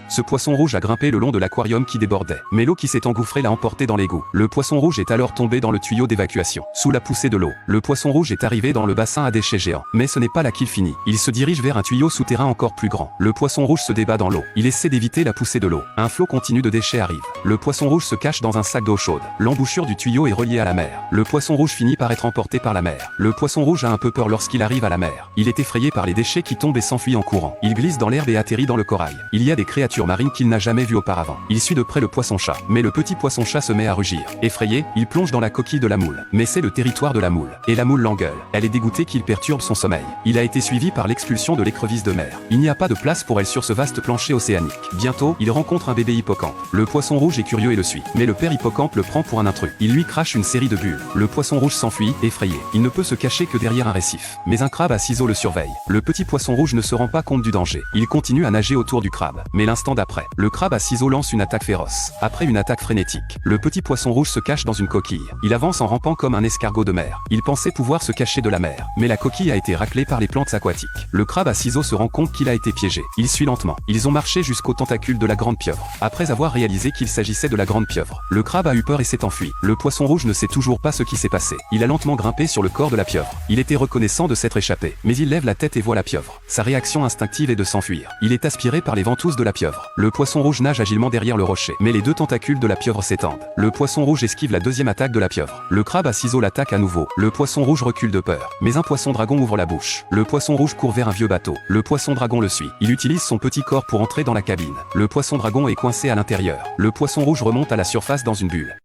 Ce poisson rouge a grimpé le long de l'aquarium qui débordait. Mais l'eau qui s'est engouffrée l'a emporté dans l'égout. Le poisson rouge est alors tombé dans le tuyau d'évacuation. Sous la poussée de l'eau, le poisson rouge est arrivé dans le bassin à déchets géant. Mais ce n'est pas là qu'il finit. Il se dirige vers un tuyau souterrain encore plus grand. Le poisson rouge se débat dans l'eau. Il essaie d'éviter la poussée de l'eau. Un flot continu de déchets arrive. Le poisson rouge se cache dans un sac d'eau chaude. L'embouchure du tuyau est reliée à la mer. Le poisson rouge finit par être emporté par la mer. Le poisson rouge a un peu peur lorsqu'il arrive à la mer. Il est effrayé par les déchets qui tombent et s'enfuit en courant. Il glisse dans l'herbe et atterrit dans le corail. Il y a des créatures marines qu'il n'a jamais vues auparavant. Il suit de près le poisson-chat. Mais le petit poisson-chat se met à rugir. Effrayé, il plonge dans la coquille de la moule. Mais c'est le territoire de la moule. Et la moule l'engueule. Elle est dégoûtée qu'il perturbe son sommeil. Il a été suivi par l'expulsion de l'écrevisse de mer. Il n'y a pas de place pour elle sur ce vaste plancher océanique. Bientôt, il rencontre un bébé hippocampe. Le poisson rouge est curieux et le suit. Mais le père hippocampe le prend pour un intrus. Il lui crache une série de bulles. Le poisson rouge s'enfuit, effrayé. Il ne peut se cacher que derrière un récif. Mais un crabe à ciseaux le surveille. Le petit poisson rouge ne se rend pas compte du danger. Il continue à nager autour du crabe. Mais l'instant d'après, le crabe à ciseaux lance une attaque féroce. Après une attaque frénétique, le petit poisson rouge se cache dans une coquille. Il avance en rampant comme un escargot de mer. Il pensait pouvoir se cacher de la mer. Mais la coquille a été raclée par les plantes aquatiques. Le crabe à ciseaux se rend compte qu'il a été piégé. Il suit lentement. Ils ont marché jusqu'au tentacule de la grande pieuvre. Après avoir réalisé qu'il s'agissait de la grande pieuvre, le crabe a eu peur et s'est enfui. Le poisson rouge ne sait toujours pas ce qui s'est passé. Il a lentement grimpé sur le corps de la pieuvre. Il était reconnaissant de s'être échappé. Mais il lève la tête et voit la pieuvre. Sa réaction instinctive est de s'enfuir. Il est aspiré par les ventouses de la pieuvre. Le poisson rouge nage agilement derrière le rocher. Mais les deux tentacules de la pieuvre s'étendent. Le poisson rouge esquive la deuxième attaque de la pieuvre. Le crabe à ciseaux l'attaque à nouveau. Le poisson rouge recule de peur. Mais un poisson dragon ouvre la bouche. Le poisson rouge court vers un vieux bateau. Le poisson dragon le suit. Il utilise son petit corps pour entrer dans la cabine. Le poisson dragon est coincé à l'intérieur. Le poisson rouge remonte à la surface dans une bulle.